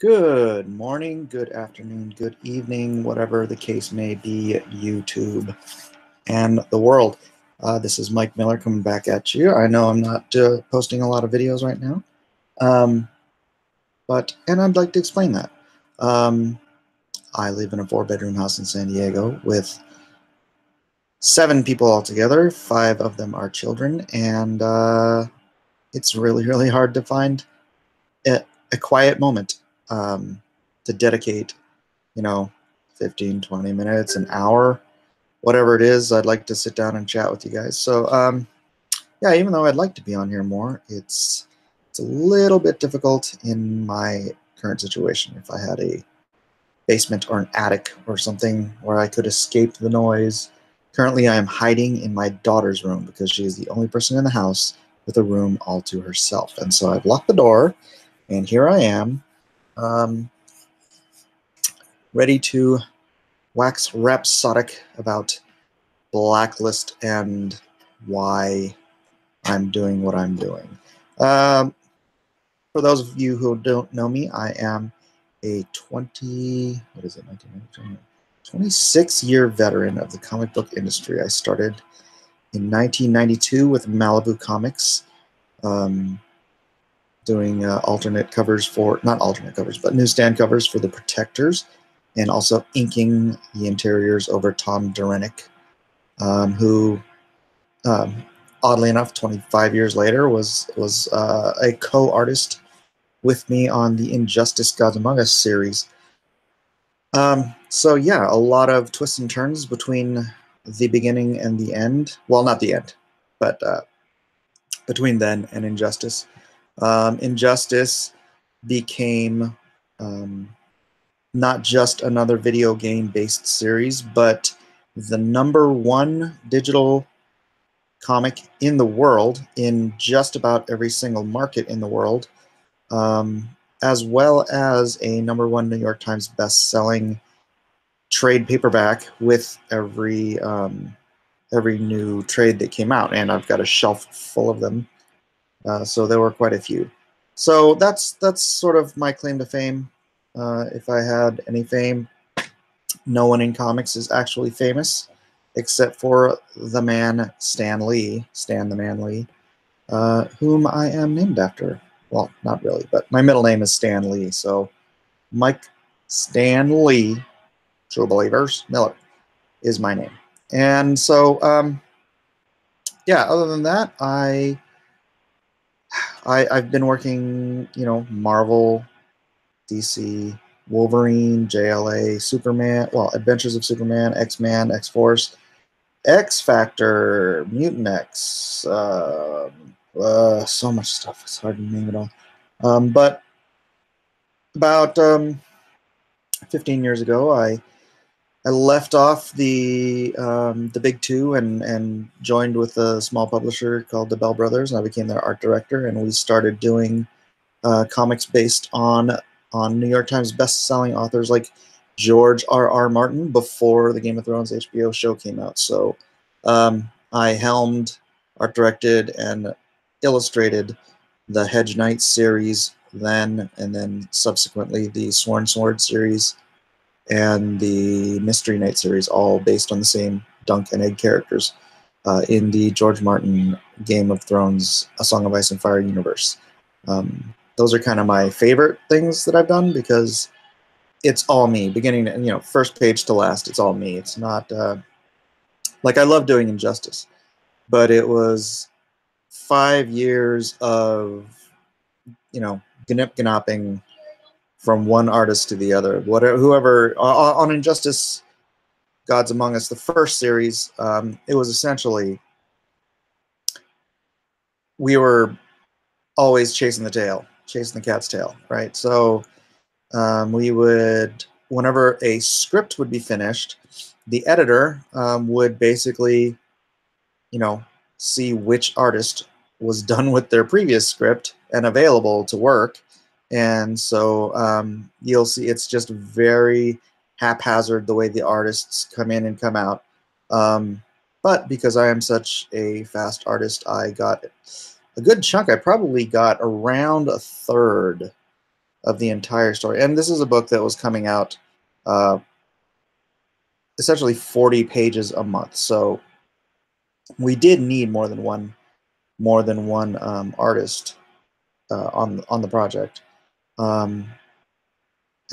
Good morning, good afternoon, good evening, whatever the case may be, YouTube and the world. This is Mike Miller coming back at you. I know I'm not posting a lot of videos right now, and I'd like to explain that. I live in a 4-bedroom house in San Diego with 7 people altogether. 5 of them are children, and it's really hard to find a quiet moment to dedicate 15, 20 minutes, an hour, whatever it is. I'd like to sit down and chat with you guys. So, yeah, even though I'd like to be on here more, it's a little bit difficult in my current situation. If I had a basement or an attic or something where I could escape the noise. Currently, I am hiding in my daughter's room because she is the only person in the house with a room all to herself. And so I've locked the door, and here I am, ready to wax rhapsodic about Blacklist and why I'm doing what I'm doing. For those of you who don't know me, I am a 26-year veteran of the comic book industry. I started in 1992 with Malibu Comics, doing alternate covers for, not alternate covers, but newsstand covers for the Protectors, and also inking the interiors over Tom Derenick, who, oddly enough, 25 years later was a co-artist with me on the Injustice Gods Among Us series. So yeah, a lot of twists and turns between the beginning and the end. Well, not the end, but between then and Injustice. Injustice became not just another video game-based series, but the #1 digital comic in the world, in just about every single market in the world, as well as a #1 New York Times best-selling trade paperback with every new trade that came out, and I've got a shelf full of them. So there were quite a few. So that's sort of my claim to fame. If I had any fame, no one in comics is actually famous, except for the man Stan the Man Lee, whom I am named after. Well, not really, but my middle name is Stan Lee, so Mike Stan Lee, True Believers, Miller, is my name. And so, yeah, other than that, I've been working, Marvel, DC, Wolverine, JLA, Superman, well, Adventures of Superman, X-Men, X-Force, X-Factor, Mutant X, so much stuff. It's hard to name it all. But about 15 years ago, I left off the big two and joined with a small publisher called the Bell Brothers, and I became their art director, and we started doing comics based on New York Times best-selling authors like George R.R. Martin before the Game of Thrones HBO show came out. So I helmed, art directed, and illustrated the Hedge Knight series then, and then subsequently the Sworn Sword series and the Mystery Knight series, all based on the same Dunk and Egg characters in the George Martin Game of Thrones A Song of Ice and Fire universe. Those are kind of my favorite things that I've done because it's all me, beginning, first page to last, it's all me. It's not, like, I love doing Injustice, but it was 5 years of, gnip-gnopping from one artist to the other. Whoever, on Injustice Gods Among Us, the first series, it was essentially, we were always chasing the cat's tail, right? So we would, whenever a script would be finished, the editor would basically, see which artist was done with their previous script and available to work. And so you'll see it's just very haphazard the way the artists come in and come out. But because I am such a fast artist, I got a good chunk. I probably got around a third of the entire story. And this is a book that was coming out uh, essentially 40 pages a month. So we did need more than one artist on the project. And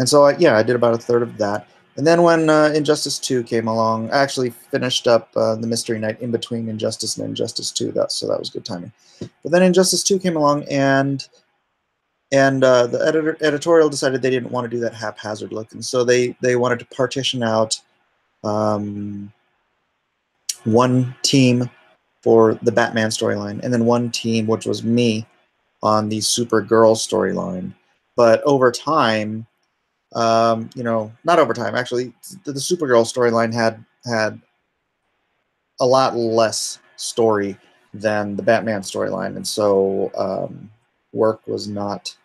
so I did about a third of that. And then when Injustice 2 came along, I actually finished up the Mystery Night in between Injustice and Injustice 2. So that was good timing. But then Injustice 2 came along, and the editorial decided they didn't want to do that haphazard look, and so they wanted to partition out one team for the Batman storyline, and then one team, which was me, on the Supergirl storyline. But over time, not over time, actually, the Supergirl storyline had a lot less story than the Batman storyline, and so work was not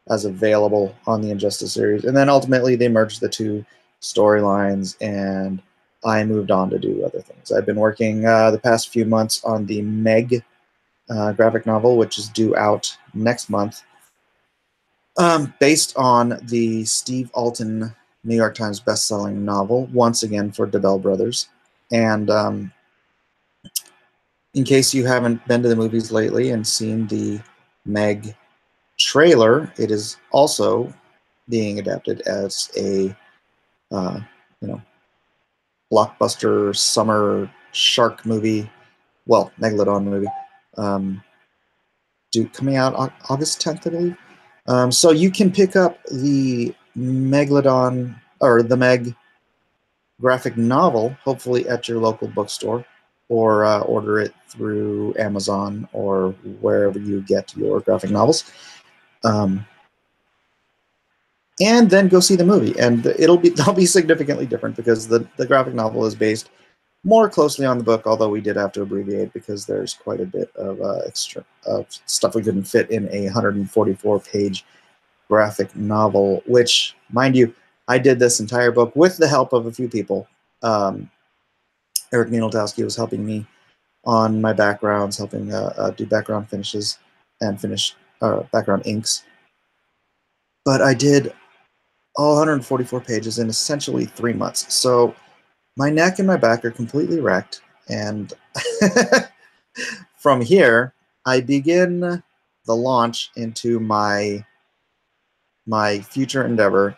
as available on the Injustice series. And then ultimately they merged the two storylines, and I moved on to do other things. I've been working the past few months on the Meg graphic novel, which is due out next month, based on the Steve Alton New York Times bestselling novel, once again for DeBell Brothers. And in case you haven't been to the movies lately and seen the Meg trailer, it is also being adapted as a blockbuster summer shark movie, well, Megalodon movie, coming out August 10th, I believe. So you can pick up the Megalodon, or the Meg graphic novel, hopefully at your local bookstore, or order it through Amazon or wherever you get your graphic novels. And then go see the movie, and they'll be significantly different because the graphic novel is based more closely on the book, although we did have to abbreviate because there's quite a bit of extra stuff we couldn't fit in a 144-page graphic novel, which, mind you, I did this entire book with the help of a few people. Eric Nienoltowski was helping me on my backgrounds, helping do background finishes and finish background inks. But I did all 144 pages in essentially 3 months. So my neck and my back are completely wrecked. And from here, I begin the launch into my future endeavor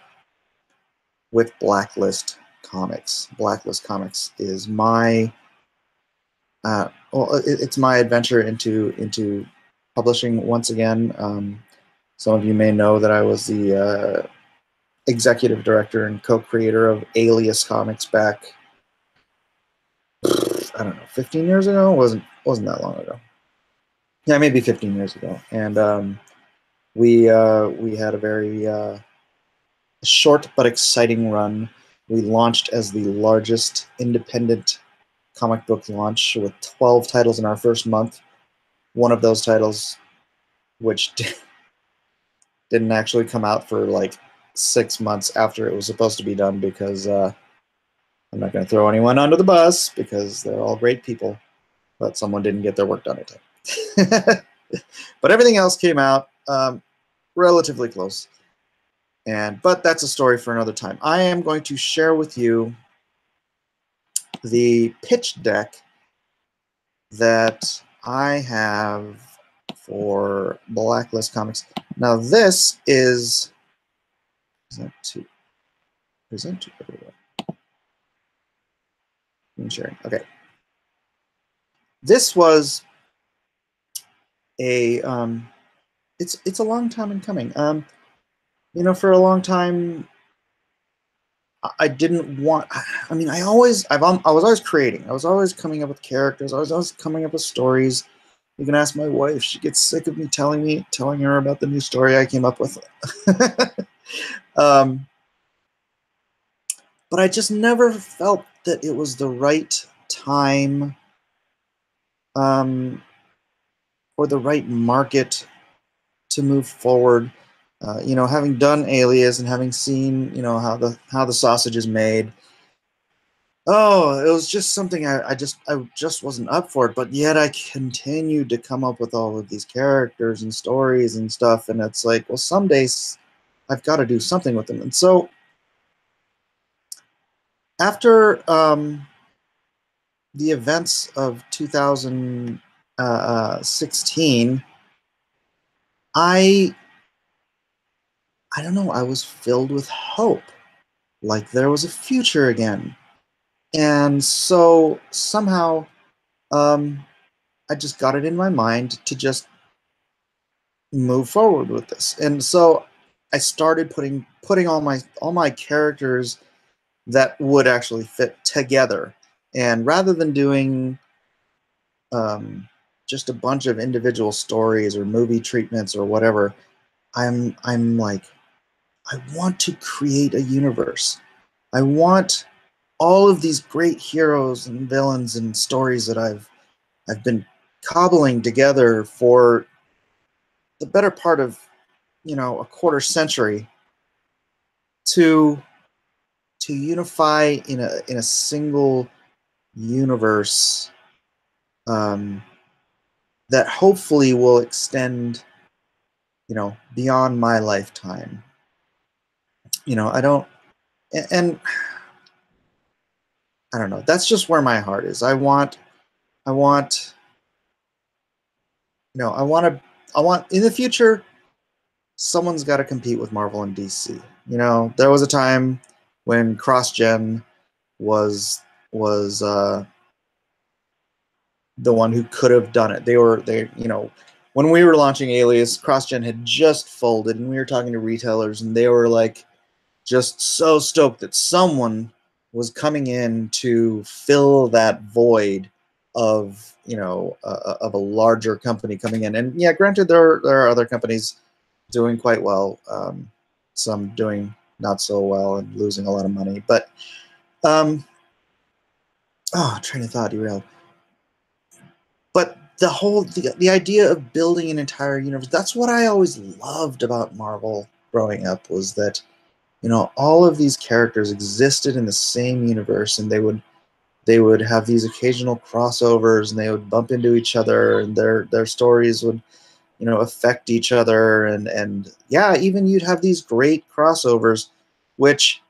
with Blacklist Comics. Blacklist Comics is my it's my adventure into publishing once again. Some of you may know that I was the executive director and co-creator of Alias Comics back, I don't know, 15 years ago? Wasn't that long ago. Yeah, maybe 15 years ago. And we had a very short but exciting run. We launched as the largest independent comic book launch with 12 titles in our first month. One of those titles, which didn't actually come out for like 6 months after it was supposed to be done, because I'm not going to throw anyone under the bus because they're all great people, but someone didn't get their work done in time. But everything else came out relatively close. But that's a story for another time. I am going to share with you the pitch deck that I have for Blacklist Comics. Now this is present to everyone. I'm sharing. Okay. This was a it's a long time in coming. For a long time, I didn't want. I mean, I was always creating. I was always coming up with characters. I was always coming up with stories. You can ask my wife; she gets sick of me telling her about the new story I came up with. But I just never felt that it was the right time, or the right market to move forward. Having done Alias and having seen, how the sausage is made. Oh, it was just something I just wasn't up for it. But yet I continued to come up with all of these characters and stories and stuff. And it's like, well, some days I've got to do something with them. And so after the events of 2016, I don't know, I was filled with hope, like there was a future again. And so somehow I just got it in my mind to just move forward with this. And so I started putting all my characters that would actually fit together. And rather than doing just a bunch of individual stories or movie treatments or whatever, I'm like, I want to create a universe. I want all of these great heroes and villains and stories that I've been cobbling together for the better part of, a quarter century to unify in a single universe, um, that hopefully will extend, beyond my lifetime. I don't, and I don't know. That's just where my heart is. I want, I want in the future, someone's got to compete with Marvel and DC. There was a time when cross-gen was the one who could have done it. When we were launching Alias, CrossGen had just folded, and we were talking to retailers, and they were like just so stoked that someone was coming in to fill that void of of a larger company coming in. And yeah, granted, there are other companies doing quite well, some doing not so well and losing a lot of money, but train of thought derailed. But the idea of building an entire universe, that's what I always loved about Marvel growing up, was that all of these characters existed in the same universe, and they would have these occasional crossovers, and they would bump into each other, and their stories would affect each other, and yeah, even you'd have these great crossovers, which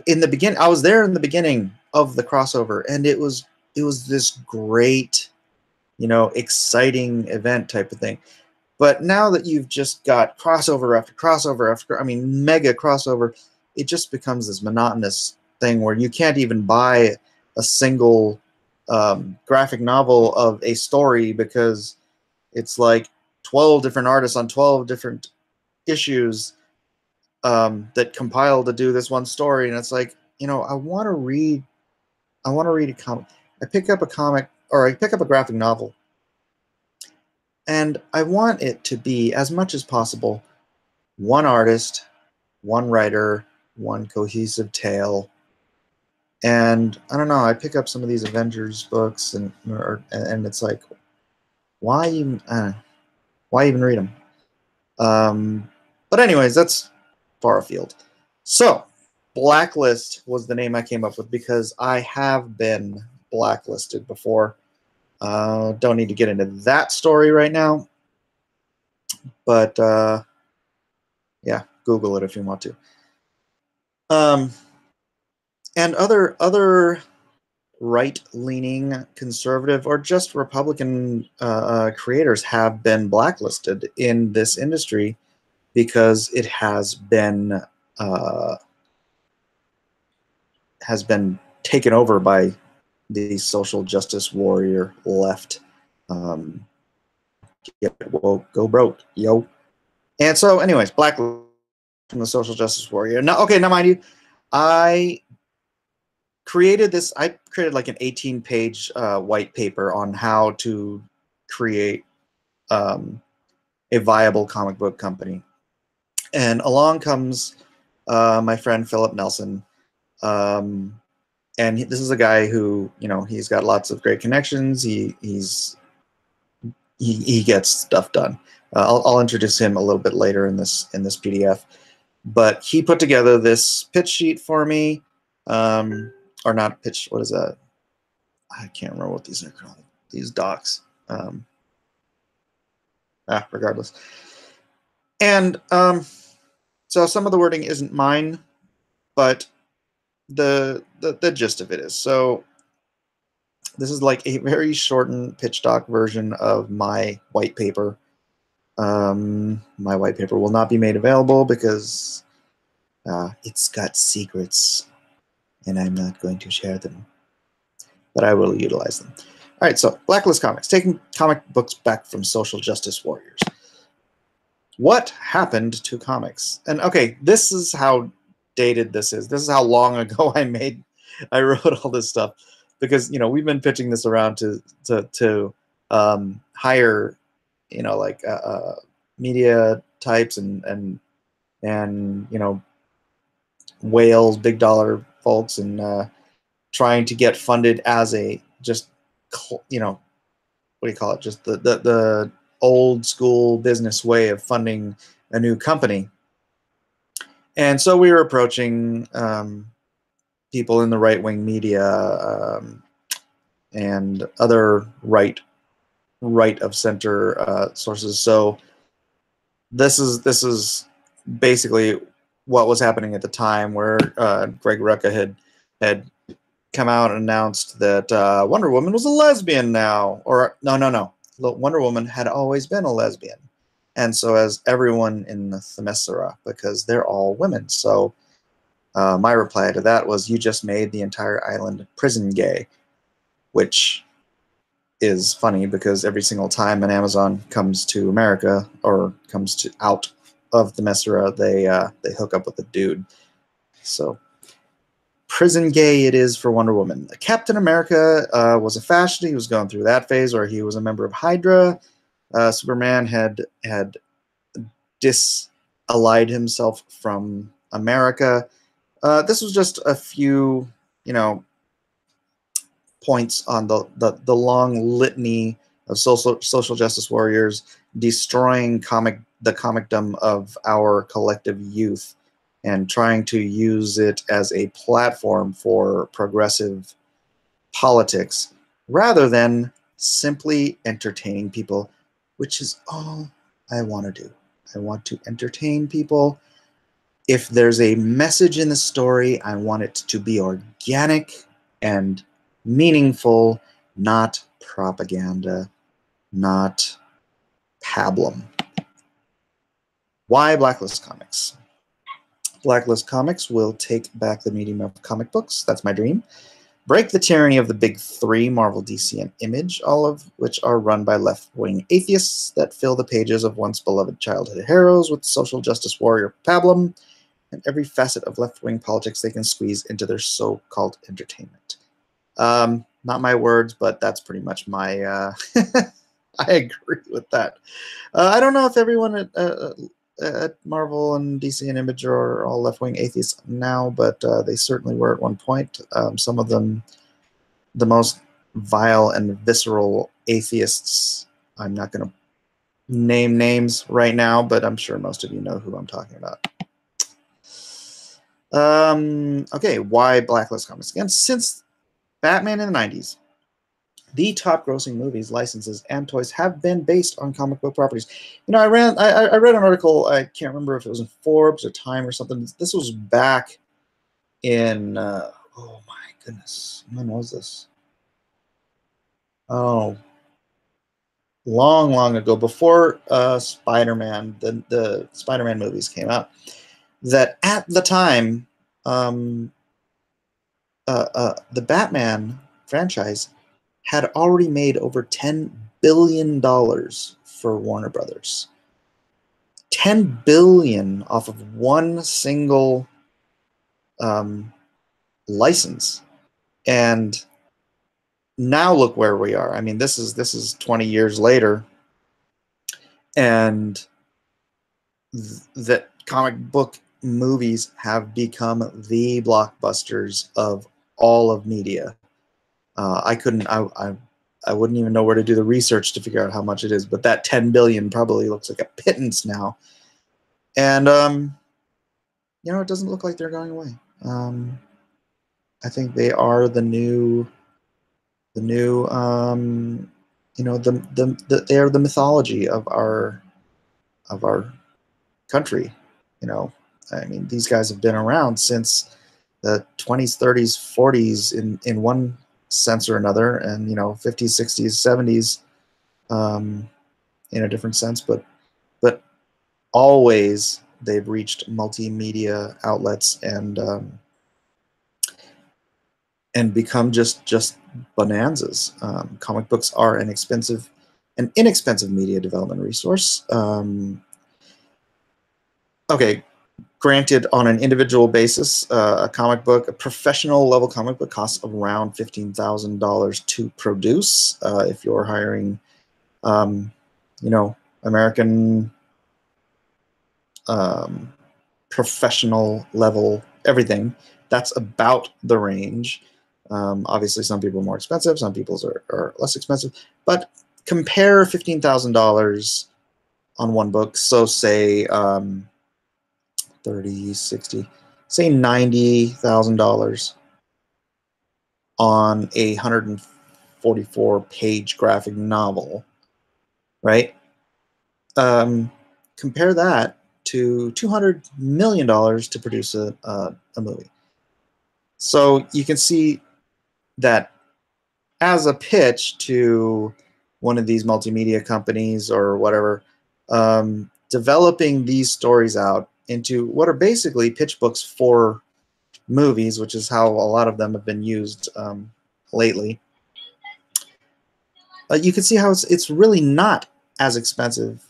in the beginning, I was there in the beginning of the crossover, and it was this great, exciting event type of thing. But now that you've just got crossover after crossover after, I mean, mega crossover, it just becomes this monotonous thing where you can't even buy a single graphic novel of a story, because it's like 12 different artists on 12 different issues that compile to do this one story. And it's like, I want to read a comic. I pick up a comic, or I pick up a graphic novel, and I want it to be, as much as possible, one artist, one writer, one cohesive tale. And I don't know, I pick up some of these Avengers books, and it's like, why even read them? But anyways, that's far afield. So, Blacklist was the name I came up with because I have been blacklisted before. Don't need to get into that story right now, but yeah, Google it if you want to. And other right-leaning conservative or just Republican creators have been blacklisted in this industry because it has been taken over by the social justice warrior left. Get woke, go broke, yo. And so, anyways, blacklist from the social justice warrior. Now, okay, now mind you, I created like an 18-page white paper on how to create a viable comic book company. And along comes my friend Philip Nelson. And this is a guy who, he's got lots of great connections. He gets stuff done. I'll introduce him a little bit later in this PDF. But he put together this pitch sheet for me, or not pitch. What is that? I can't remember what these are called. These docs. Regardless. And So some of the wording isn't mine, but the gist of it is. So this is like a very shortened pitch doc version of my white paper. My white paper will not be made available because it's got secrets, and I'm not going to share them, but I will utilize them. All right, so Blacklist Comics, taking comic books back from social justice warriors. What happened to comics? And okay, this is how dated this is. This is how long ago I wrote all this stuff, because we've been pitching this around to hire like media types and whales, big dollar folks, and trying to get funded as a just what do you call it? Just the old school business way of funding a new company. And so we were approaching people in the right-wing media and other right of center sources. So this is basically what was happening at the time, where Greg Rucka had come out and announced that Wonder Woman was a lesbian now. Or no. Wonder Woman had always been a lesbian. And so has everyone in the Themyscira, because they're all women. So my reply to that was, you just made the entire island prison gay, which is funny because every single time an Amazon comes to America or comes out of Themyscira, they hook up with a dude. So prison gay it is for Wonder Woman. Captain America was a fascist. He was going through that phase, or he was a member of Hydra. Superman had disallied himself from America. This was just a few, points on the long litany of social justice warriors destroying the comicdom of our collective youth and trying to use it as a platform for progressive politics rather than simply entertaining people, which is all I want to do. I want to entertain people. If there's a message in the story, I want it to be organic and meaningful, not propaganda, not pablum. Why Blacklist Comics? Blacklist Comics will take back the medium of comic books. That's my dream. Break the tyranny of the big three, Marvel, DC, and Image, all of which are run by left-wing atheists that fill the pages of once beloved childhood heroes with social justice warrior pablum and every facet of left-wing politics they can squeeze into their so-called entertainment. Not my words, but that's pretty much my... I agree with that. I don't know if everyone at Marvel and DC and Image are all left-wing atheists now, but they certainly were at one point. Some of them, the most vile and visceral atheists. I'm not going to name names right now, but I'm sure most of you know who I'm talking about. Okay, why Blacklist Comics? Again, since Batman in the 90s, the top grossing movies, licenses, and toys have been based on comic book properties. I read an article, I can't remember if it was in Forbes or Time or something. This was back in, oh my goodness, when was this? Oh, long ago, before Spider-Man, the Spider-Man movies came out, that at the time, the Batman franchise had already made over $10 billion for Warner Brothers. $10 billion off of one single license. And now look where we are. I mean, this is 20 years later, and that comic book movies have become the blockbusters of all of media. I wouldn't even know where to do the research to figure out how much it is, but that 10 billion probably looks like a pittance now. And it doesn't look like they're going away. I think they are the new they are the mythology of our country. I mean, these guys have been around since the 20s, 30s, 40s in one sense or another, and 50s, 60s, 70s in a different sense, but always they've reached multimedia outlets and become just bonanzas. Comic books are an inexpensive media development resource. Okay, granted, on an individual basis, a professional level comic book costs around $15,000 to produce. If you're hiring, American professional level everything, that's about the range. Obviously, some people are more expensive, some people's are less expensive, but compare $15,000 on one book. So say 30, 60, say $90,000 on a 144-page graphic novel, right? Compare that to $200 million to produce a movie. So you can see that as a pitch to one of these multimedia companies or whatever, developing these stories out into what are basically pitch books for movies, which is how a lot of them have been used lately. You can see how it's really not as expensive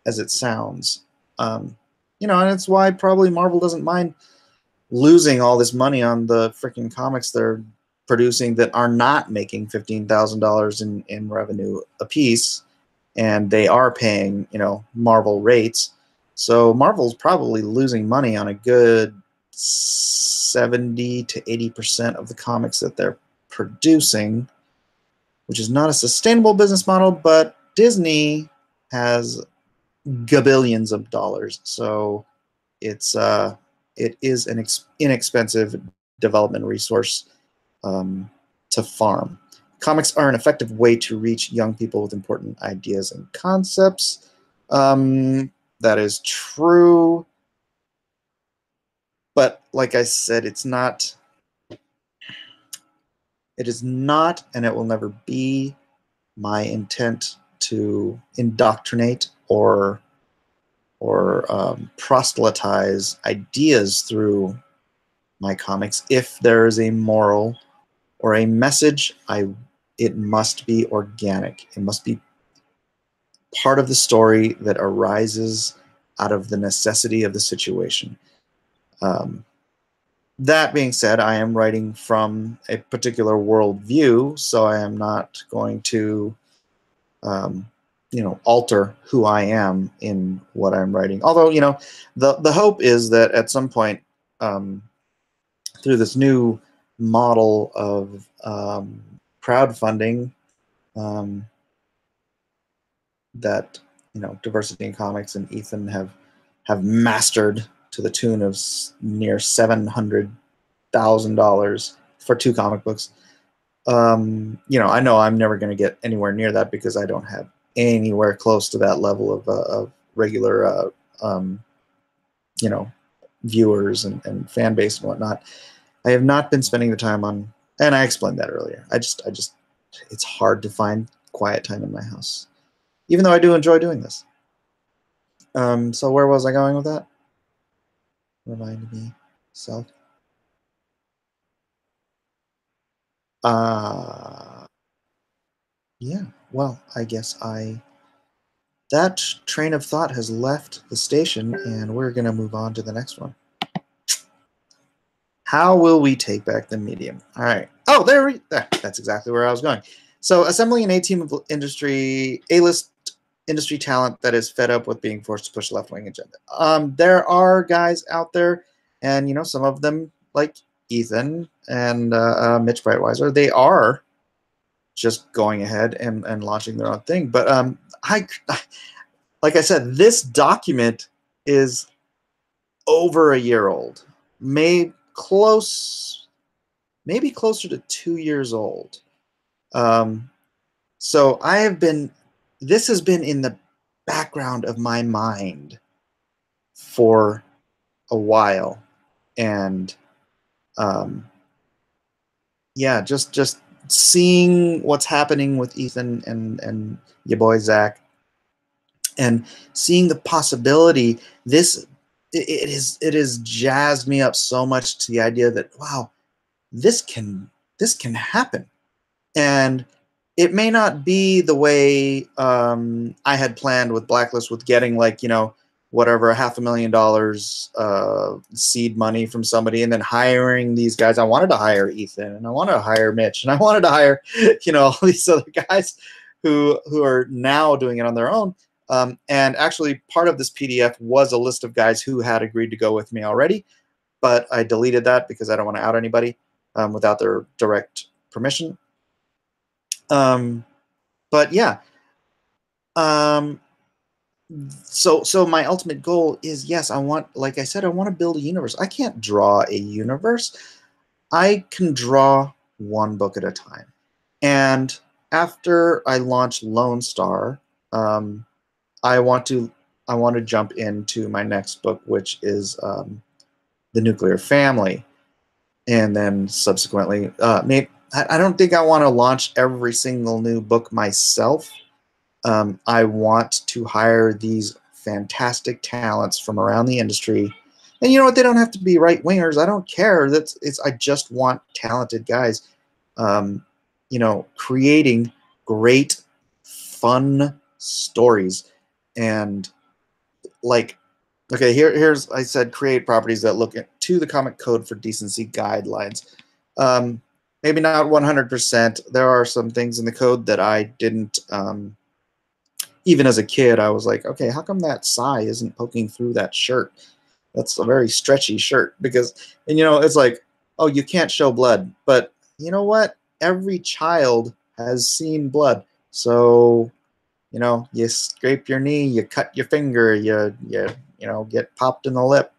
as it sounds. And it's why probably Marvel doesn't mind losing all this money on the freaking comics they're producing that are not making $15,000 in revenue a piece, and they are paying Marvel rates. So Marvel's probably losing money on a good 70 to 80% of the comics that they're producing, which is not a sustainable business model, but Disney has gabillions of dollars. So it is an inexpensive development resource to farm. Comics are an effective way to reach young people with important ideas and concepts. That is true. But like I said, it is not, and it will never be my intent to indoctrinate or proselytize ideas through my comics. If there is a moral or a message, it must be organic. It must be part of the story that arises out of the necessity of the situation. That being said, I am writing from a particular worldview, so I am not going to alter who I am in what I'm writing. Although, the hope is that at some point, through this new model of crowdfunding that Diversity in Comics and Ethan have mastered to the tune of near $700,000 for 2 comic books. I know I'm never going to get anywhere near that because I don't have anywhere close to that level of regular viewers and fan base and whatnot. I have not been spending the time on, and I explained that earlier. I just it's hard to find quiet time in my house, even though I do enjoy doing this. So where was I going with that? Remind me, self. Yeah. Well, I guess that train of thought has left the station, and we're going to move on to the next one. How will we take back the medium? All right. Oh, that's exactly where I was going. So, assembling an A-team of A-list industry talent that is fed up with being forced to push the left-wing agenda. There are guys out there, and some of them, like Ethan and Mitch Breitweiser, they are just going ahead and launching their own thing. But like I said, this document is over a year old, maybe closer to 2 years old. So this has been in the background of my mind for a while, and yeah, just seeing what's happening with Ethan and your boy Zach, and seeing the possibility. It has jazzed me up so much to the idea that, wow, this can happen. And it may not be the way I had planned with Blacklist, with getting, like, whatever, $500,000 seed money from somebody, and then hiring these guys. I wanted to hire Ethan, and I wanted to hire Mitch, and I wanted to hire all these other guys who are now doing it on their own. And actually, part of this PDF was a list of guys who had agreed to go with me already, but I deleted that because I don't want to out anybody without their direct permission. But yeah, so my ultimate goal is, yes, like I said, I want to build a universe. I can't draw a universe. I can draw one book at a time. And after I launch Lone Star, I want to jump into my next book, which is The Nuclear Family. And then subsequently, I don't think I want to launch every single new book myself. I want to hire these fantastic talents from around the industry. And you know what? They don't have to be right-wingers. I don't care. I just want talented guys, creating great, fun stories. And, like, okay, here's, I said, create properties that look to the comic code for decency guidelines. Maybe not 100%. There are some things in the code that I didn't, even as a kid, I was like, okay, how come that sigh isn't poking through that shirt? That's a very stretchy shirt. Because, and it's like, oh, you can't show blood. But you know what? Every child has seen blood. So, you scrape your knee, you cut your finger, you get popped in the lip.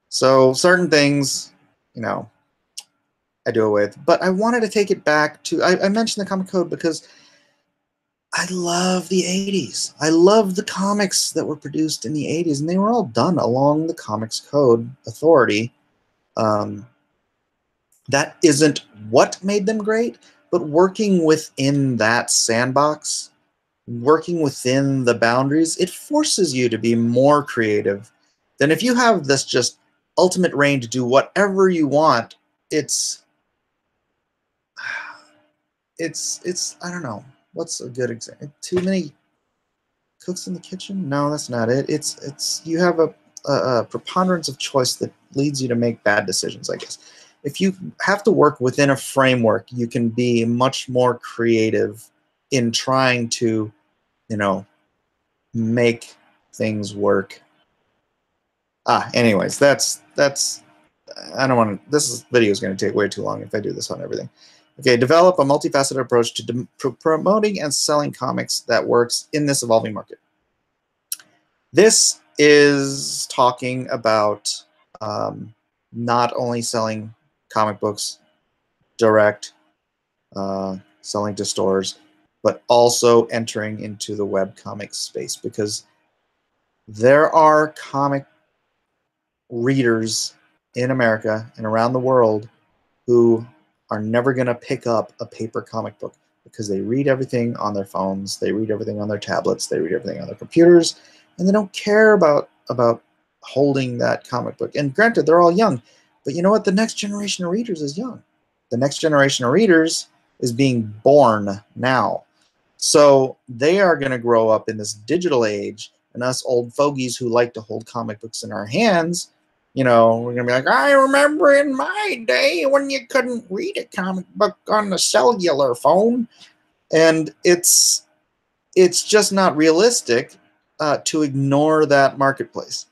So certain things, I do away with. But I wanted to take it back to, I mentioned the comic code because I love the 80s. I love the comics that were produced in the 80s, and they were all done along the Comics Code Authority. That isn't what made them great, but working within that sandbox, working within the boundaries, it forces you to be more creative than if you have this just ultimate reign to do whatever you want. It's I don't know. What's a good example? Too many cooks in the kitchen? No, that's not it. It's you have a preponderance of choice that leads you to make bad decisions, I guess. If you have to work within a framework, you can be much more creative in trying to, make things work. Anyways, that's I don't want to. This video is going to take way too long if I do this on everything. Okay, develop a multifaceted approach to promoting and selling comics that works in this evolving market. This is talking about not only selling comic books direct, selling to stores, but also entering into the webcomic space, because there are comic readers in America and around the world who are never going to pick up a paper comic book because they read everything on their phones, they read everything on their tablets, they read everything on their computers, and they don't care about holding that comic book. And granted, they're all young, but you know what? The next generation of readers is young. The next generation of readers is being born now. So they are going to grow up in this digital age, and us old fogies who like to hold comic books in our hands, we're going to be like, I remember in my day when you couldn't read a comic book on the cellular phone. And it's just not realistic to ignore that marketplace.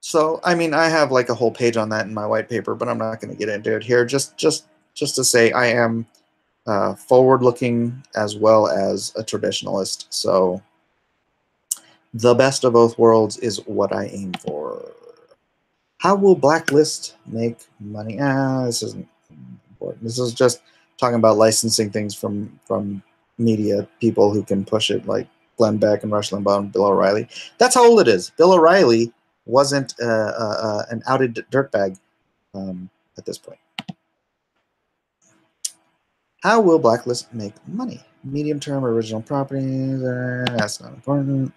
So, I mean, I have like a whole page on that in my white paper, but I'm not going to get into it here. Just to say I am forward-looking as well as a traditionalist. So the best of both worlds is what I aim for. How will Blacklist make money? This isn't important. This is just talking about licensing things from media people who can push it, like Glenn Beck and Rush Limbaugh and Bill O'Reilly. That's how old it is. Bill O'Reilly wasn't an outed dirtbag at this point. How will Blacklist make money? Medium-term original properties, that's not important.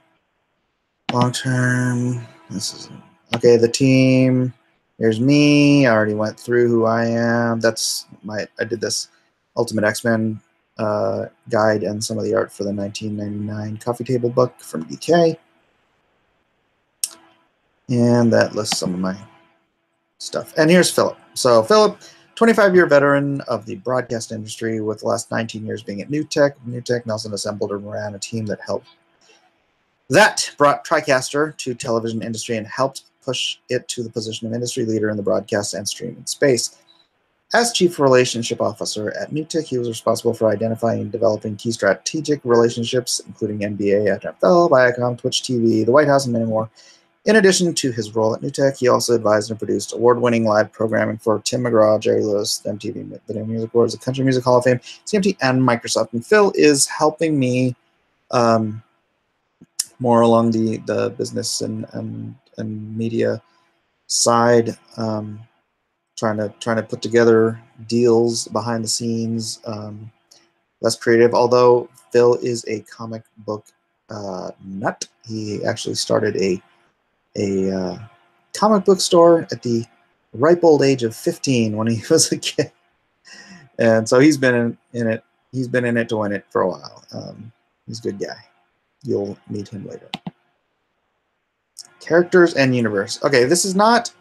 Long-term, this is okay. The team. Here's me. I already went through who I am. That's I did this Ultimate X-Men guide and some of the art for the 1999 coffee table book from BK. And that lists some of my stuff. And here's Philip. So Philip, 25-year veteran of the broadcast industry, with the last 19 years being at NewTek. NewTek Nelson assembled and ran a team that brought TriCaster to television industry and helped push it to the position of industry leader in the broadcast and streaming space. As Chief Relationship Officer at NewTek, he was responsible for identifying and developing key strategic relationships, including NBA, NFL, Viacom, Twitch TV, the White House, and many more. In addition to his role at NewTek, he also advised and produced award-winning live programming for Tim McGraw, Jerry Lewis, the MTV Video Music Awards, the Country Music Hall of Fame, CMT, and Microsoft. And Phil is helping me more along the business and media side, trying to put together deals behind the scenes, less creative. Although Phil is a comic book nut, he actually started a comic book store at the ripe old age of 15 when he was a kid, and so he's been in it. He's been in it to win it for a while. He's a good guy. You'll meet him later. Characters and universe. Okay, this is not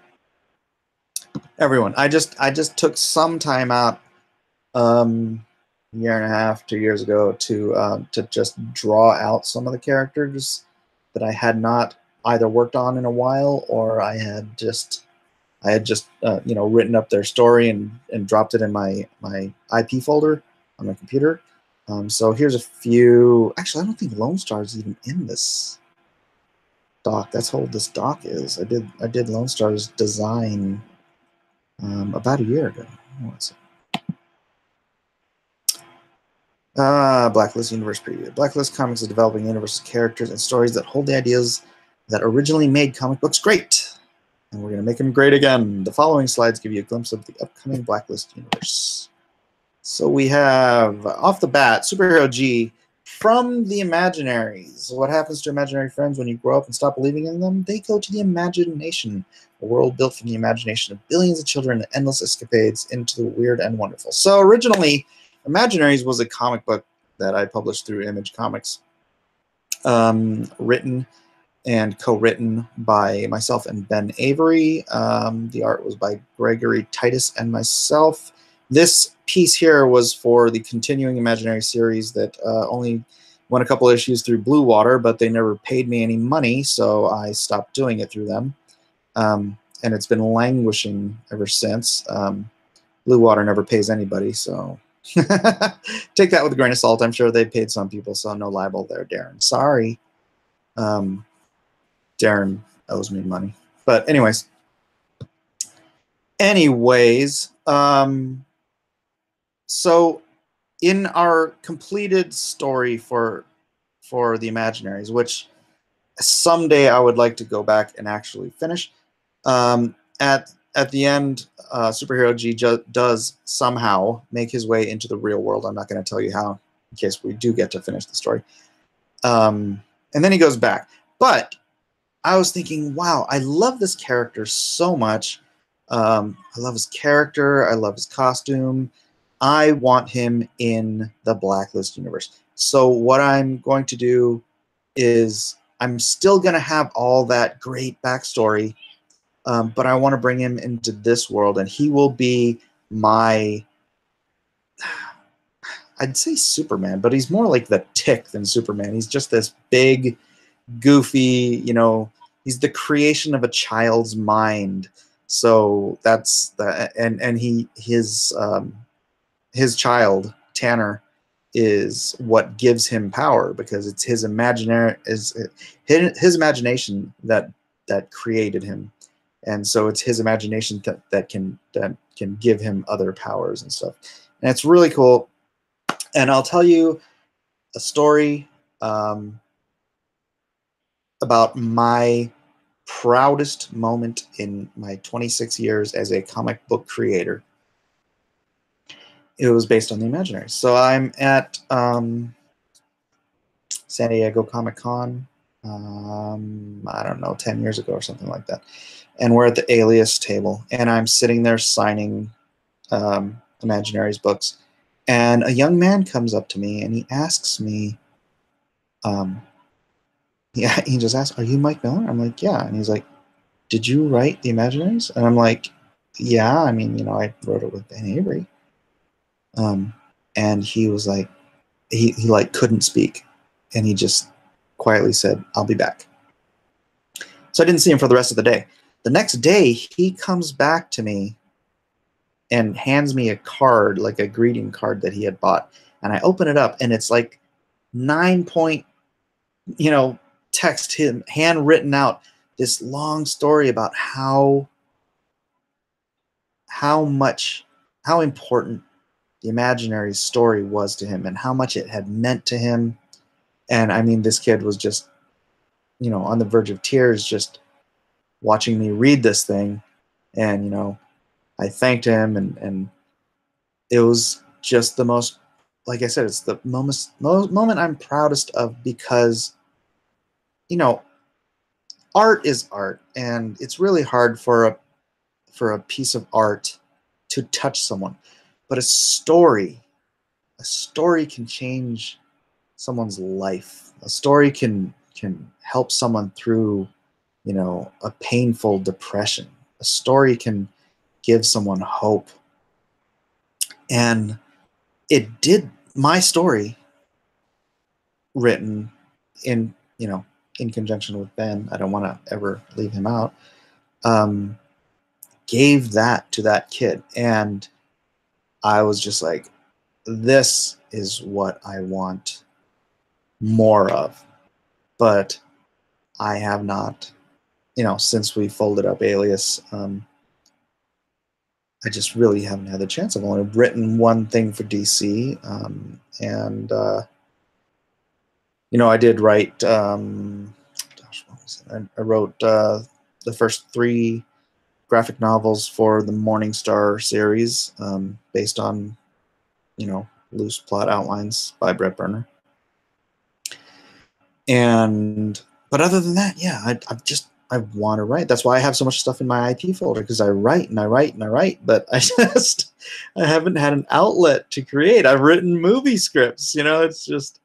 everyone. I just took some time out, a year and a half, 2 years ago, to just draw out some of the characters that I had not either worked on in a while, or I had just written up their story and dropped it in my IP folder on my computer. So here's a few. Actually, I don't think Lone Star is even in this doc. That's how old this doc is. I did Lone Star's design about a year ago. Blacklist Universe Preview. Blacklist Comics is developing universe of characters and stories that hold the ideas that originally made comic books great. And we're going to make them great again. The following slides give you a glimpse of the upcoming Blacklist universe. So we have, off the bat, Superhero G from the Imaginaries. What happens to imaginary friends when you grow up and stop believing in them? They go to the imagination, a world built from the imagination of billions of children and endless escapades into the weird and wonderful. So originally, Imaginaries was a comic book that I published through Image Comics, written and co-written by myself and Ben Avery. The art was by Gregory Titus and myself. This piece here was for the continuing Imaginary series that only went a couple issues through Blue Water, but they never paid me any money, so I stopped doing it through them. And it's been languishing ever since. Blue Water never pays anybody, so take that with a grain of salt. I'm sure they paid some people, so no libel there, Darren. Sorry. Darren owes me money. But anyways, so in our completed story for the Imaginaries, which someday I would like to go back and actually finish, at the end, Superhero G does somehow make his way into the real world. I'm not going to tell you how, in case we do get to finish the story. And then he goes back. But I was thinking, wow, I love this character so much. I love his character. I love his costume. I want him in the Blacklist universe. So what I'm going to do is I'm still going to have all that great backstory, but I want to bring him into this world, and he will be my, I'd say Superman, but he's more like the Tick than Superman. He's just this big, goofy, he's the creation of a child's mind. So that's the, and his child, Tanner, is what gives him power, because it's his his imagination that created him. And so it's his imagination that can give him other powers and stuff. And it's really cool. And I'll tell you a story about my proudest moment in my 26 years as a comic book creator. It was based on the Imaginaries. So I'm at San Diego Comic Con, I don't know, 10 years ago or something like that. And we're at the Alias table, and I'm sitting there signing Imaginaries books. And a young man comes up to me, and he asks me, yeah, he just asked, "Are you Mike Miller?" I'm like, "Yeah." And he's like, "Did you write the Imaginaries?" And I'm like, "Yeah, I mean, you know, I wrote it with Ben Avery." And he was like, he like couldn't speak, and he just quietly said, "I'll be back." So I didn't see him for the rest of the day. The next day, he comes back to me and hands me a card, like a greeting card that he had bought. And I open it up, and it's like 9-point, text, him handwritten out, this long story about how important the Imaginary story was to him and how much it had meant to him. And I mean, this kid was just, on the verge of tears, just watching me read this thing. And, I thanked him, and it was just the most, like I said, it's the moment I'm proudest of, because, art is art, and it's really hard for a piece of art to touch someone. But a story can change someone's life. A story can help someone through, a painful depression. A story can give someone hope. And it did. My story, written in conjunction with Ben, I don't want to ever leave him out, gave that to that kid. And I was just like, this is what I want more of. But I have not, since we folded up Alias, I just really haven't had the chance. I've only written one thing for DC, and I did write. Gosh, what was it? I wrote the first 3 graphic novels for the Morning Star series, based on, loose plot outlines by Brett Burner. But other than that, yeah, I want to write. That's why I have so much stuff in my IP folder, because I write and I write and I write, but I haven't had an outlet to create. I've written movie scripts, it's just,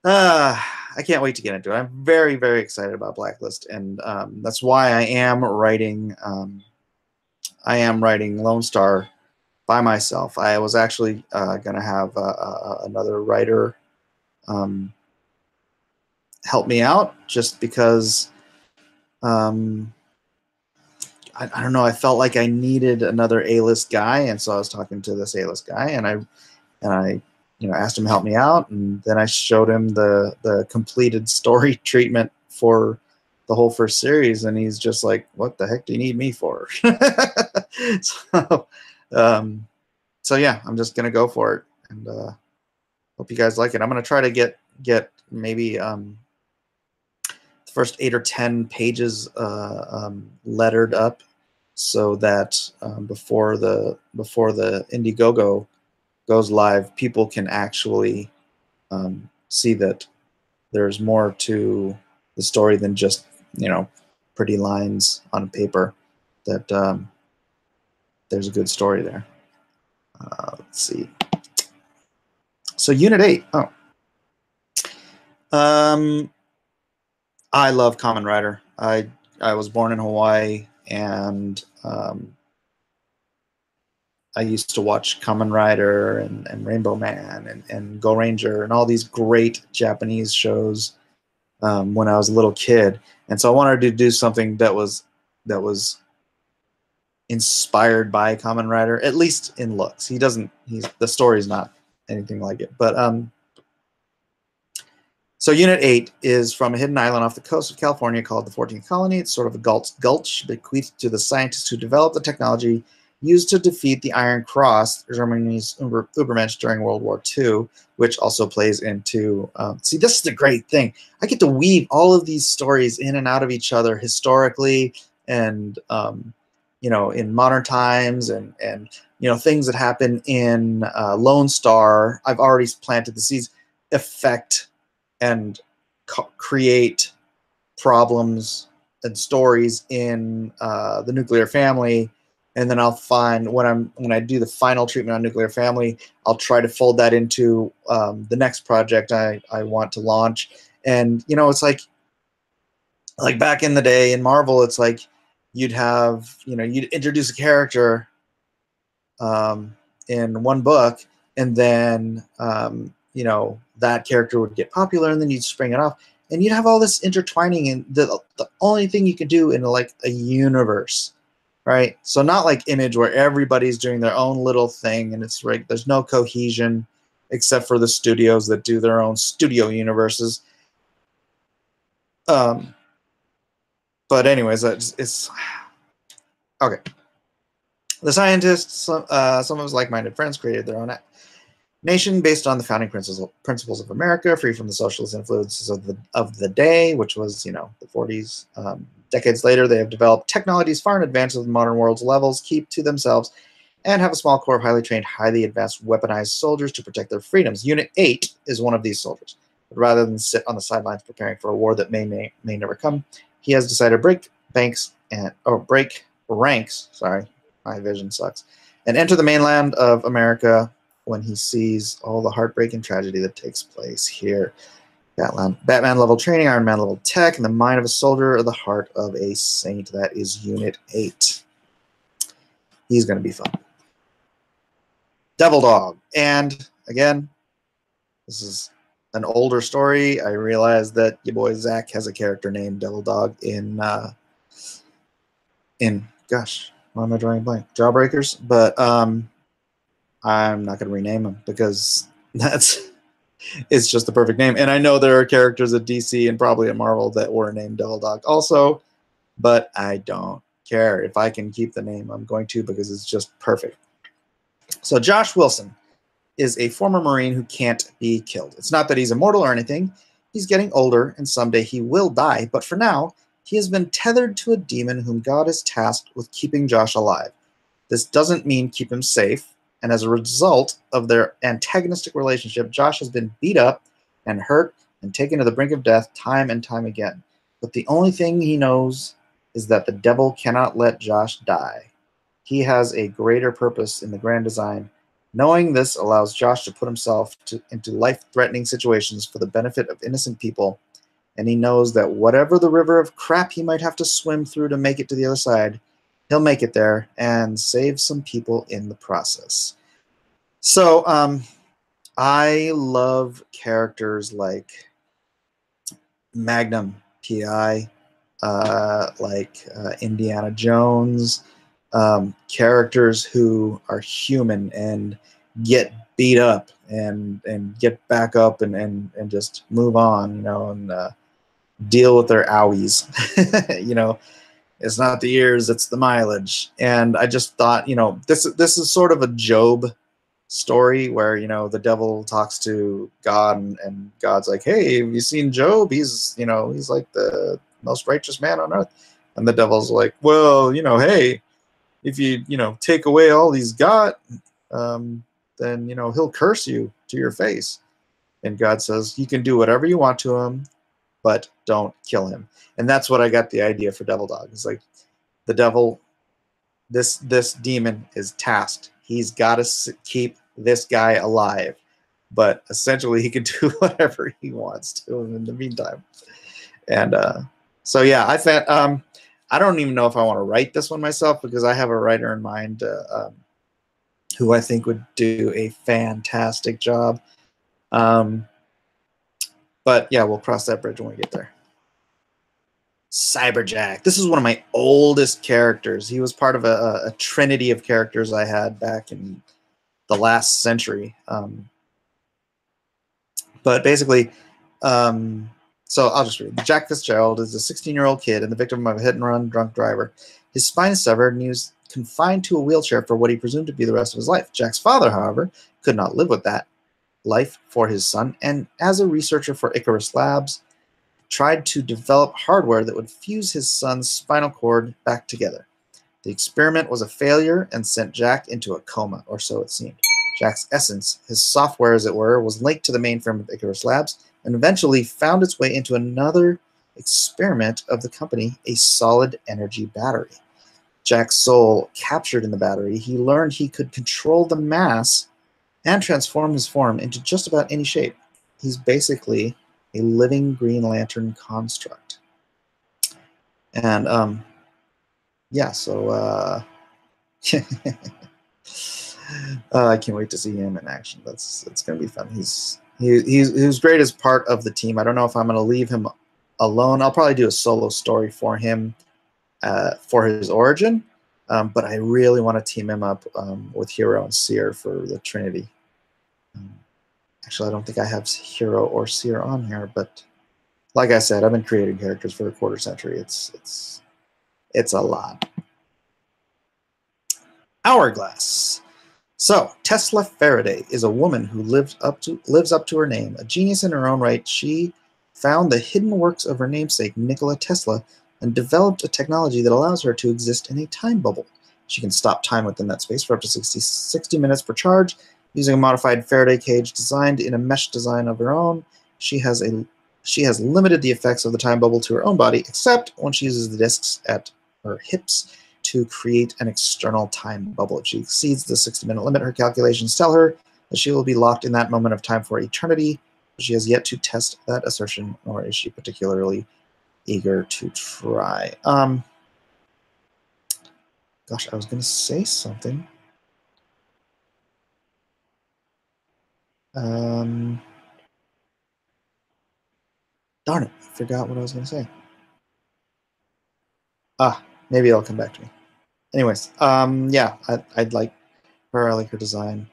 I can't wait to get into it. I'm very, very excited about Blacklist, and that's why I am writing Lone Star by myself. I was actually going to have another writer help me out, just because I don't know, I felt like I needed another A-list guy, and so I was talking to this A-list guy, and I asked him to help me out, and then I showed him the completed story treatment for the whole first series, and he's just like, "What the heck do you need me for?" So yeah, I'm just gonna go for it, and hope you guys like it. I'm gonna try to get maybe the first 8 or 10 pages lettered up, so that before the Indiegogo goes live, people can actually see that there's more to the story than just pretty lines on paper. That there's a good story there. Let's see. So Unit 8. I love Kamen Rider. I was born in Hawaii, and I used to watch Kamen Rider and Rainbow Man and Go Ranger and all these great Japanese shows when I was a little kid. And so I wanted to do something that was inspired by Kamen Rider, at least in looks. The story's not anything like it. But so Unit 8 is from a hidden island off the coast of California called the 14th Colony. It's sort of a gulch bequeathed to the scientists who developed the technology used to defeat the Iron Cross, Germany's Übermensch during World War II, which also plays into. See, this is the great thing. I get to weave all of these stories in and out of each other historically, and in modern times, and things that happen in Lone Star. I've already planted the seeds, affect and create problems and stories in the nuclear family. And then I'll find when I do the final treatment on nuclear family, I'll try to fold that into the next project I want to launch. And it's like back in the day in Marvel, it's like you'd have you'd introduce a character in one book, and then that character would get popular, and then you'd spring it off, and you'd have all this intertwining. And the only thing you could do in like a universe, right? So not like Image where everybody's doing their own little thing, and it's like there's no cohesion except for the studios that do their own studio universes. But anyways, it's okay. The scientists, some of his like-minded friends, created their own nation based on the founding principles of America, free from the socialist influences of the day, which was the 40s. Decades later, they have developed technologies far in advance of the modern world's levels, keep to themselves, and have a small core of highly trained, highly advanced, weaponized soldiers to protect their freedoms. Unit 8 is one of these soldiers. But rather than sit on the sidelines preparing for a war that may never come, he has decided to break ranks. Sorry, my vision sucks. And enter the mainland of America when he sees all the heartbreak and tragedy that takes place here. Batman level training, Iron Man level tech, and the mind of a soldier or the heart of a saint. That is Unit 8. He's going to be fun. Devil Dog. And again, this is an older story. I realized that your boy Zach has a character named Devil Dog in gosh, why am I drawing a blank? Jawbreakers. But I'm not going to rename him because it's just the perfect name. And I know there are characters at DC and probably at Marvel that were named Devil Dog also, but I don't care. If I can keep the name, I'm going to, because it's just perfect. So Josh Wilson is a former Marine who can't be killed. It's not that he's immortal or anything. He's getting older, and someday he will die. But for now, he has been tethered to a demon whom God is tasked with keeping Josh alive. This doesn't mean keep him safe. And as a result of their antagonistic relationship, Josh has been beat up and hurt and taken to the brink of death time and time again. But the only thing he knows is that the devil cannot let Josh die. He has a greater purpose in the grand design. Knowing this allows Josh to put himself into life-threatening situations for the benefit of innocent people. And he knows that whatever the river of crap he might have to swim through to make it to the other side, he'll make it there and save some people in the process. So I love characters like Magnum PI, like Indiana Jones, characters who are human and get beat up and get back up and just move on, and deal with their owies. It's not the ears, it's the mileage. And I just thought, this is sort of a Job story where, the devil talks to God and God's like, hey, have you seen Job? He's like the most righteous man on earth. And the devil's like, well, hey, if you, take away all he's got, then, he'll curse you to your face. And God says, you can do whatever you want to him, but don't kill him. And that's what I got the idea for Devil Dog. It's like the devil, this demon is tasked. He's got to keep this guy alive. But essentially, he can do whatever he wants to him in the meantime. And so, yeah, I thought, I don't even know if I want to write this one myself, because I have a writer in mind who I think would do a fantastic job. But yeah, we'll cross that bridge when we get there. Cyberjack. This is one of my oldest characters. He was part of a trinity of characters I had back in the last century. But basically, so I'll just read. Jack Fitzgerald is a 16-year-old kid and the victim of a hit-and-run drunk driver. His spine is severed, and he was confined to a wheelchair for what he presumed to be the rest of his life. Jack's father, however, could not live with that life for his son, and as a researcher for Icarus Labs, tried to develop hardware that would fuse his son's spinal cord back together. The experiment was a failure and sent Jack into a coma, or so it seemed. Jack's essence, his software as it were, was linked to the mainframe of Icarus Labs and eventually found its way into another experiment of the company, a solid energy battery. Jack's soul captured in the battery, he learned he could control the mass and transform his form into just about any shape. He's basically a living Green Lantern construct. And yeah, so I can't wait to see him in action. It's going to be fun. He's great as part of the team. I don't know if I'm going to leave him alone. I'll probably do a solo story for him for his origin, but I really want to team him up with Hero and Seer for the Trinity. Actually, I don't think I have Hero or Seer on here, but like I said, I've been creating characters for a quarter century. It's a lot. Hourglass. So, Tesla Faraday is a woman who lives up to her name. A genius in her own right, she found the hidden works of her namesake, Nikola Tesla, and developed a technology that allows her to exist in a time bubble. She can stop time within that space for up to 60 minutes per charge using a modified Faraday cage designed in a mesh design of her own. She has limited the effects of the time bubble to her own body, except when she uses the discs at her hips to create an external time bubble. If she exceeds the 60-minute limit, her calculations tell her that she will be locked in that moment of time for eternity. She has yet to test that assertion, nor is she particularly eager to try. Gosh, I was going to say something. Darn it, I forgot what I was going to say. Maybe it'll come back to me. Anyways, yeah, I'd like her. I like her design.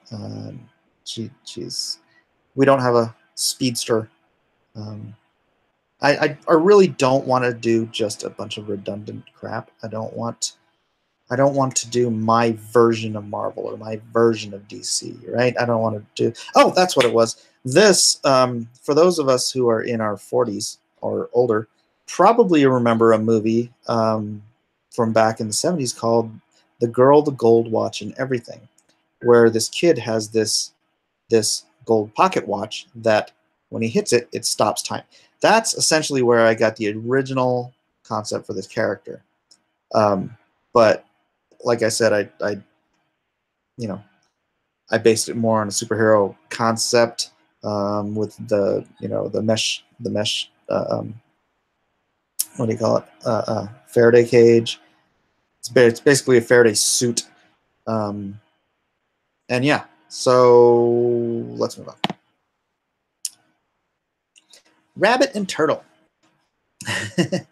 She's. We don't have a speedster. I really don't want to do just a bunch of redundant crap. I don't want to do my version of Marvel or my version of DC, right? I don't want to do. Oh, that's what it was. This, for those of us who are in our 40s or older, probably remember a movie from back in the 70s called The Girl, the Gold Watch, and Everything, where this kid has this gold pocket watch that when he hits it, it stops time. That's essentially where I got the original concept for this character. But like I said, I based it more on a superhero concept with the mesh what do you call it? Faraday cage. It's basically a Faraday suit. And yeah, so let's move on. Rabbit and Turtle. This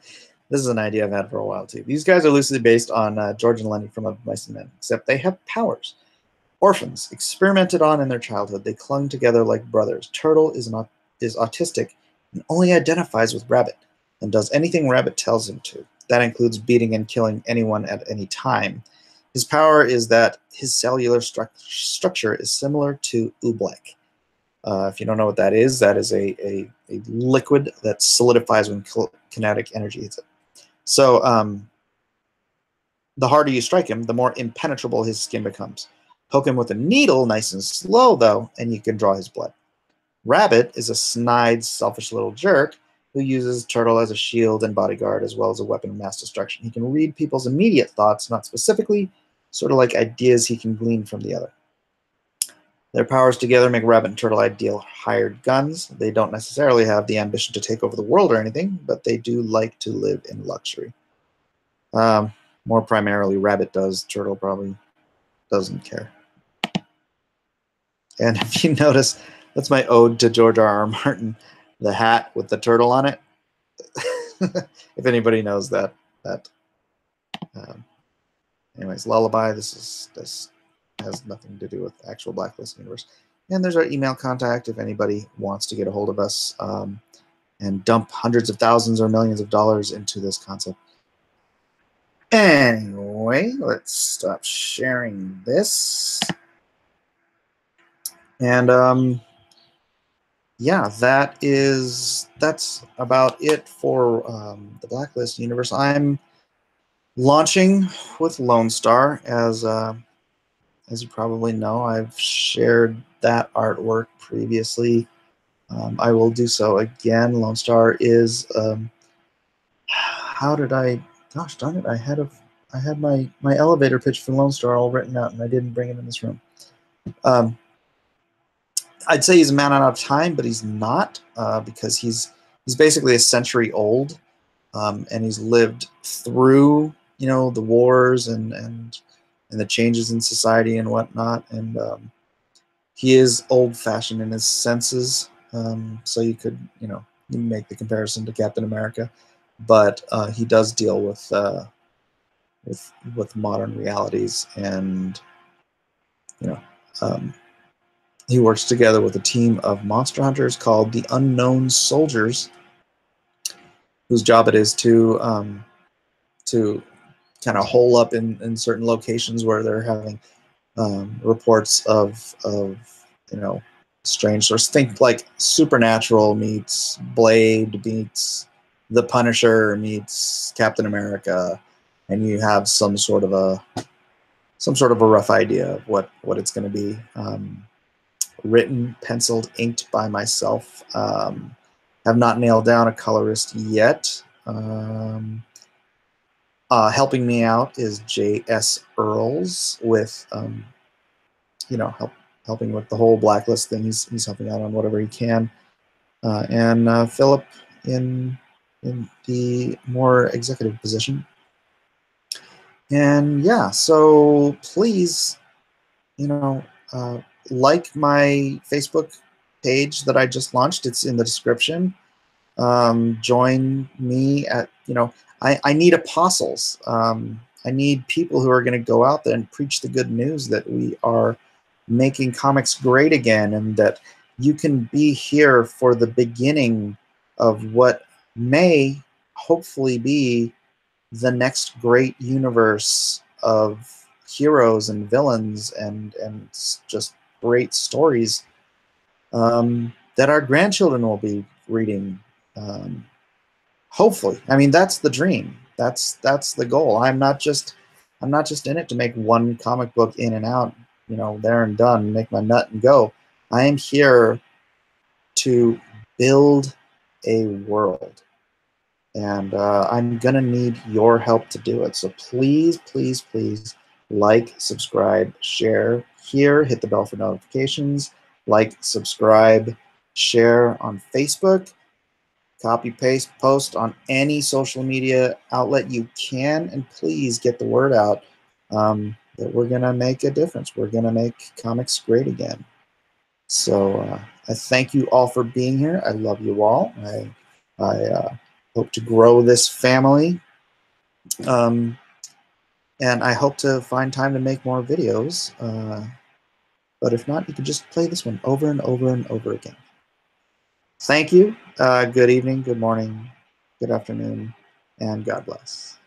is an idea I've had for a while too. These guys are loosely based on George and Lenny from Of Mice and Men, except they have powers. Orphans, experimented on in their childhood, they clung together like brothers. Turtle is autistic and only identifies with Rabbit and does anything Rabbit tells him to. That includes beating and killing anyone at any time. His power is that his cellular structure is similar to oobleck. If you don't know what that is a liquid that solidifies when kinetic energy hits it. So the harder you strike him, the more impenetrable his skin becomes. Poke him with a needle, nice and slow though, and you can draw his blood. Rabbit is a snide, selfish little jerk who uses Turtle as a shield and bodyguard as well as a weapon of mass destruction. He can read people's immediate thoughts, not specifically, sort of like ideas he can glean from the other. Their powers together make Rabbit and Turtle ideal hired guns. They don't necessarily have the ambition to take over the world or anything, but they do like to live in luxury. More primarily, Rabbit does. Turtle probably doesn't care. And if you notice, that's my ode to George R.R. Martin, the hat with the turtle on it. If anybody knows that. Anyways, Lullaby, this has nothing to do with actual Blacklist universe. And there's our email contact if anybody wants to get a hold of us and dump hundreds of thousands or millions of dollars into this concept. Anyway, let's stop sharing this. And yeah, that's about it for the Blacklist universe. I'm launching with Lone Star, as you probably know. I've shared that artwork previously. I will do so again. Lone Star is how did I? Gosh darn it! I had my elevator pitch for Lone Star all written out, and I didn't bring it in this room. I'd say he's a man out of time, but he's not, because he's basically a century old, and he's lived through the wars and the changes in society and whatnot, and he is old-fashioned in his senses. So you could you make the comparison to Captain America, but he does deal with modern realities, and he works together with a team of monster hunters called the Unknown Soldiers, whose job it is to kind of hole up in certain locations where they're having reports of strange sorts. Think like Supernatural meets Blade meets The Punisher meets Captain America, and you have some sort of a rough idea of what it's going to be. Written, penciled, inked by myself. Have not nailed down a colorist yet. Helping me out is J.S. Earls with helping with the whole Blacklist thing. He's helping out on whatever he can, and Philip in the more executive position. And yeah, so please, like my Facebook page that I just launched. It's in the description. Join me at, I need apostles. I need people who are going to go out there and preach the good news that we are making comics great again, and that you can be here for the beginning of what may hopefully be the next great universe of heroes and villains and just great stories that our grandchildren will be reading. Hopefully, I mean, that's the dream. That's the goal. I'm not just in it to make one comic book in and out, there and done, make my nut and go. I am here to build a world, and I'm gonna need your help to do it. So please, please, please, like, subscribe, share here, hit the bell for notifications, like, subscribe, share on Facebook, copy, paste, post on any social media outlet you can, and please get the word out that we're gonna make a difference. We're gonna make comics great again. So I thank you all for being here. I love you all. I hope to grow this family, and I hope to find time to make more videos. But if not, you can just play this one over and over and over again. Thank you. Good evening, good morning, good afternoon, and God bless.